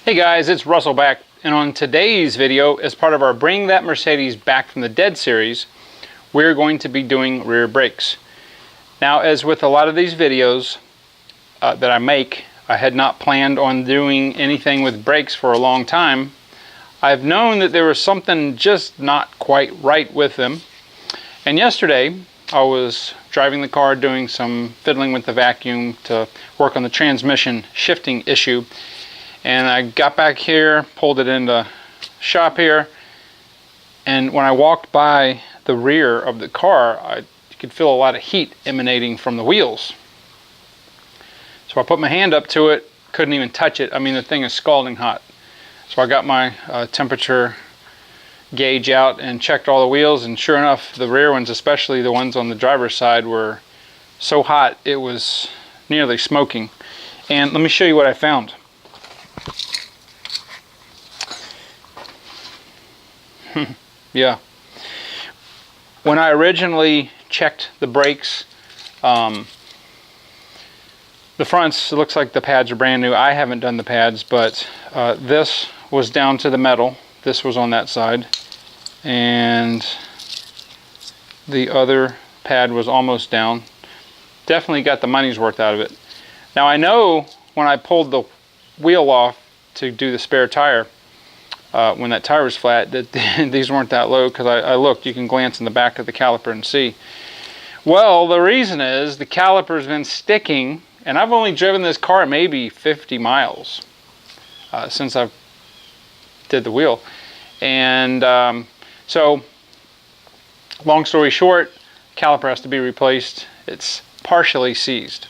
Hey guys, it's Russell back, and on today's video, as part of our Bring That Mercedes Back from the Dead series, we're going to be doing rear brakes. Now, as with a lot of these videos that I make, I had not planned on doing anything with brakes for a long time. I've known that there was something just not quite right with them, and yesterday I was driving the car doing some fiddling with the vacuum to work on the transmission shifting issue. And I got back here, pulled it into shop here, and when I walked by the rear of the car, I could feel a lot of heat emanating from the wheels. So I put my hand up to it, couldn't even touch it. I mean, the thing is scalding hot. So I got my temperature gauge out and checked all the wheels, and sure enough, the rear ones, especially the ones on the driver's side, were so hot it was nearly smoking. And let me show you what I found. Yeah. When I originally checked the brakes, the fronts, it looks like the pads are brand new. I haven't done the pads, but this was down to the metal. This was on that side, and the other pad was almost down. Definitely got the money's worth out of it. Now I know when I pulled the wheel off to do the spare tire, when that tire was flat, that these weren't that low, because I looked. You can glance in the back of the caliper and see. Well, the reason is the caliper's been sticking, and I've only driven this car maybe 50 miles since I did the wheel. And so, long story short, caliper has to be replaced. It's partially seized.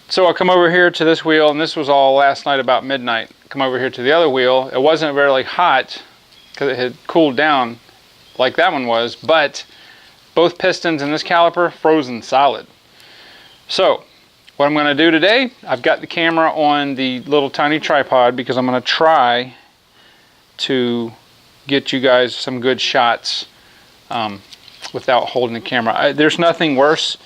So I come over here to this wheel, and this was all last night about midnight. Come over here to the other wheel. It wasn't really hot because it had cooled down like that one was, but both pistons in this caliper frozen solid. So what I'm going to do today, I've got the camera on the little tiny tripod because I'm going to try to get you guys some good shots without holding the camera. There's nothing worse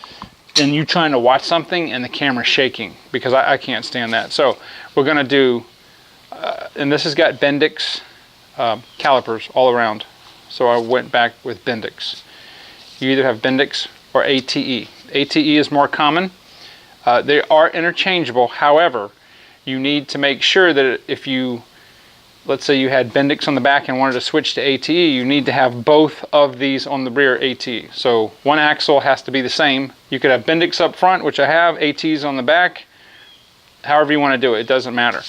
than you trying to watch something and the camera shaking, because I can't stand that. So we're going to do, and this has got Bendix calipers all around. So I went back with Bendix. You either have Bendix or ATE. ATE is more common. They are interchangeable. However, you need to make sure that if you, let's say you had Bendix on the back and wanted to switch to ATE, you need to have both of these on the rear ATE. So one axle has to be the same. You could have Bendix up front, which I have, ATs on the back. However you want to do it, it doesn't matter.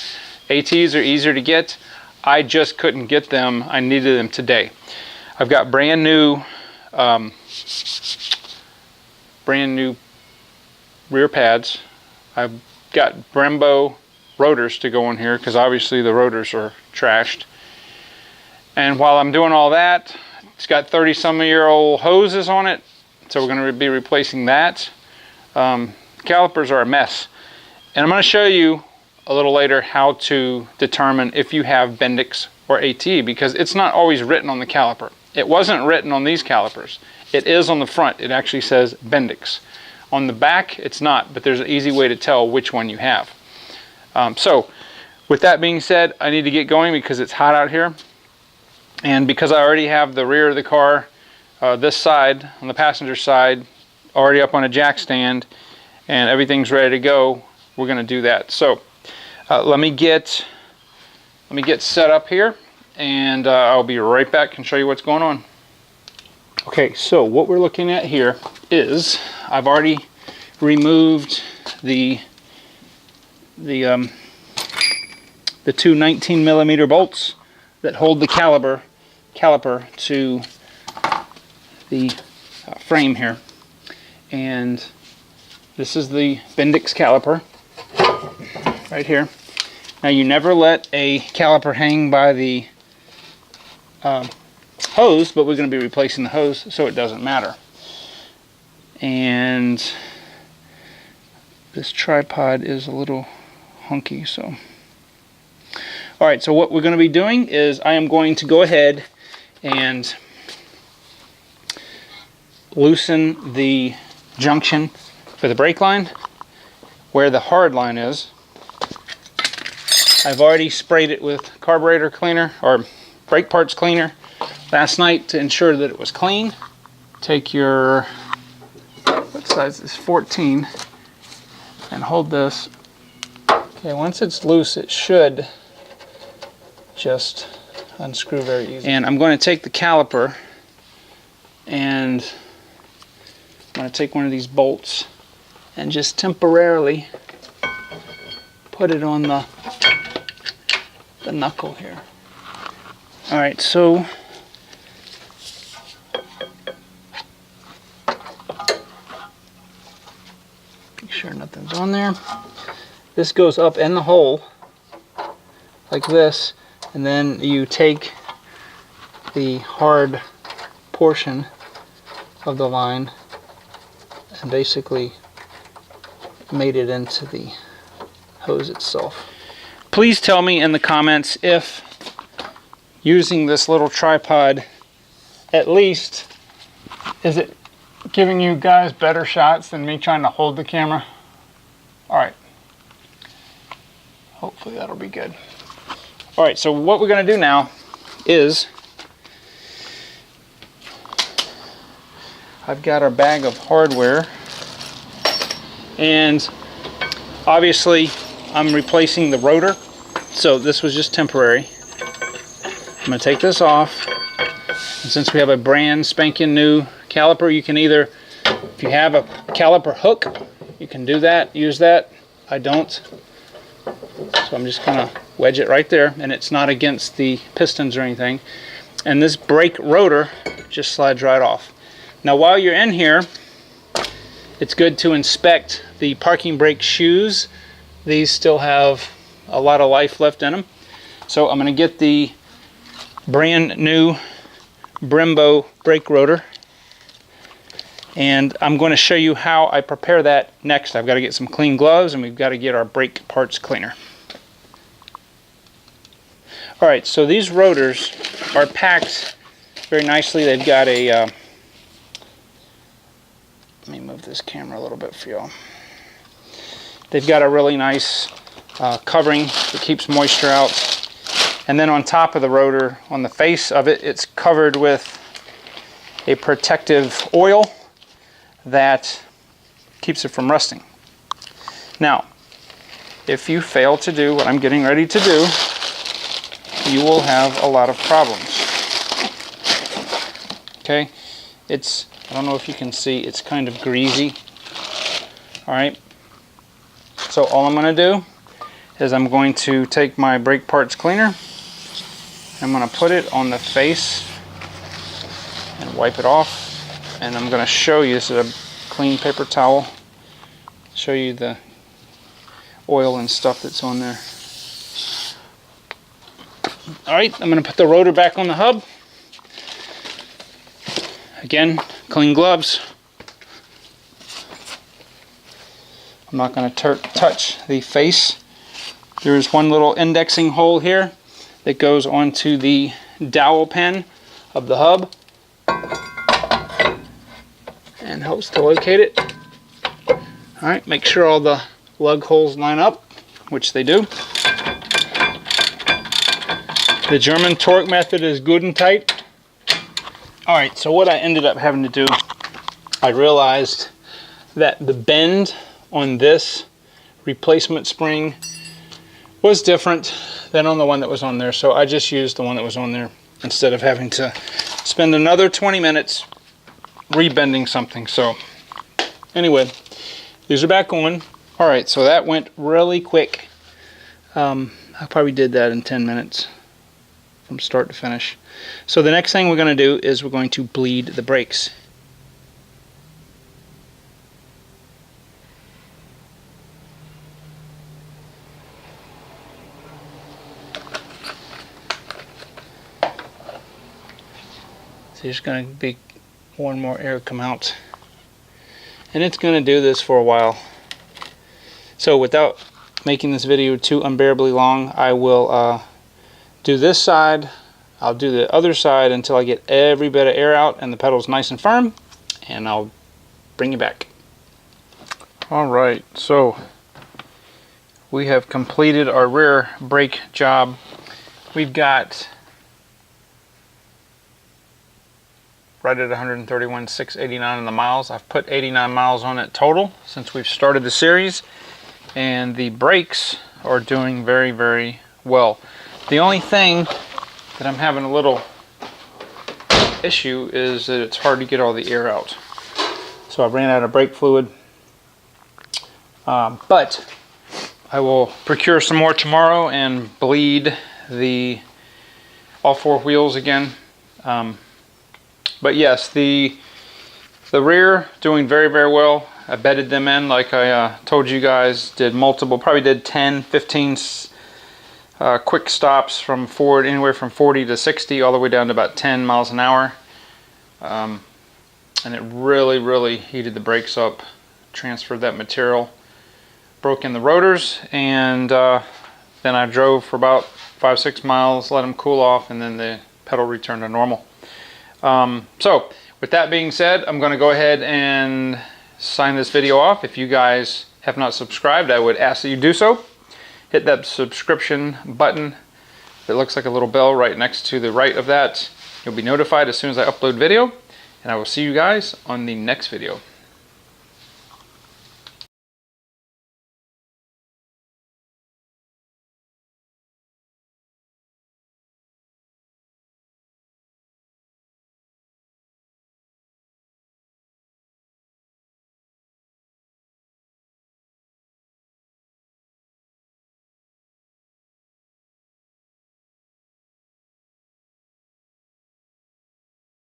ATs are easier to get. I just couldn't get them. I needed them today. I've got brand new rear pads. I've got Brembo rotors to go in here, because obviously the rotors are trashed. And while I'm doing all that, it's got 30-some-year-old hoses on it, so we're going to be replacing that. Calipers are a mess, and I'm going to show you a little later how to determine if you have Bendix or AT, because it's not always written on the caliper. It wasn't written on these calipers. It is on the front. It actually says Bendix. On the back, it's not, but there's an easy way to tell which one you have. So with that being said, I need to get going because it's hot out here, and because I already have the rear of the car, this side on the passenger side, already up on a jack stand, and everything's ready to go, we're going to do that. So let me get set up here, and I'll be right back and show you what's going on. Okay, so what we're looking at here is I've already removed the two 19mm bolts that hold the caliper to the frame here, and this is the Bendix caliper right here. Now, you never let a caliper hang by the hose, but we're going to be replacing the hose, so it doesn't matter. And this tripod is a little hunky, so alright, so what we're going to be doing is I am going to go ahead and loosen the junction for the brake line where the hard line is, I've already sprayed it with carburetor cleaner or brake parts cleaner last night to ensure that it was clean. Take your, what size is 14, and hold this. Okay, once it's loose, it should just unscrew very easily. And I'm going to take the caliper and I'm going to take one of these bolts and just temporarily put it on the knuckle here. Alright, so make sure nothing's on there. This goes up in the hole like this, and then you take the hard portion of the line and basically made it into the hose itself. Please tell me in the comments if using this little tripod, at least, is it giving you guys better shots than me trying to hold the camera? Alright. Hopefully that'll be good. Alright, so what we're going to do now is I've got our bag of hardware, and obviously I'm replacing the rotor, so this was just temporary. I'm going to take this off, and since we have a brand spanking new caliper, you can either, if you have a caliper hook, you can do that, use that. I don't, so I'm just going to wedge it right there, and it's not against the pistons or anything, and this brake rotor just slides right off. Now while you're in here, it's good to inspect the parking brake shoes. These still have a lot of life left in them. So I'm going to get the brand new Brembo brake rotor, and I'm going to show you how I prepare that next. I've got to get some clean gloves, and we've got to get our brake parts cleaner. Alright, so these rotors are packed very nicely. They've got a let me move this camera a little bit for y'all. They've got a really nice covering that keeps moisture out. And then on top of the rotor, on the face of it, it's covered with a protective oil that keeps it from rusting. Now, if you fail to do what I'm getting ready to do, you will have a lot of problems. Okay? I don't know if you can see, it's kind of greasy. Alright, so all I'm going to do is I'm going to take my brake parts cleaner, I'm going to put it on the face and wipe it off, and I'm going to show you, this is a clean paper towel, show you the oil and stuff that's on there. Alright, I'm going to put the rotor back on the hub. Again, clean gloves. I'm not going to touch the face. There's one little indexing hole here that goes onto the dowel pin of the hub and helps to locate it. Alright, make sure all the lug holes line up, which they do. The German torque method is good and tight. Alright, so what I ended up having to do, I realized that the bend on this replacement spring was different than on the one that was on there, so I just used the one that was on there instead of having to spend another 20 minutes rebending something. So anyway, these are back on. Alright, so that went really quick. I probably did that in 10 minutes from start to finish. So the next thing we're going to do is we're going to bleed the brakes. So there's going to be more and more air come out, and it's going to do this for a while. So without making this video too unbearably long, I will do this side, I'll do the other side until I get every bit of air out and the pedal's nice and firm, and I'll bring you back. Alright, so we have completed our rear brake job. We've got right at 131,689 in the miles. I've put 89 miles on it total since we've started the series, and the brakes are doing very, very well. The only thing that I'm having a little issue is that it's hard to get all the air out. So I ran out of brake fluid, but I will procure some more tomorrow and bleed all 4 wheels again. But yes, the rear doing very, very well. I bedded them in like I told you guys. Probably did 10, 15 quick stops from forward, anywhere from 40 to 60, all the way down to about 10 miles an hour. And it really, really heated the brakes up, transferred that material, broke in the rotors, and then I drove for about 5-6 miles, let them cool off, and then the pedal returned to normal. So with that being said, I'm going to go ahead and sign this video off. If you guys have not subscribed, I would ask that you do so. Hit that subscription button that looks like a little bell right next to the right of that. You'll be notified as soon as I upload video, and I will see you guys on the next video.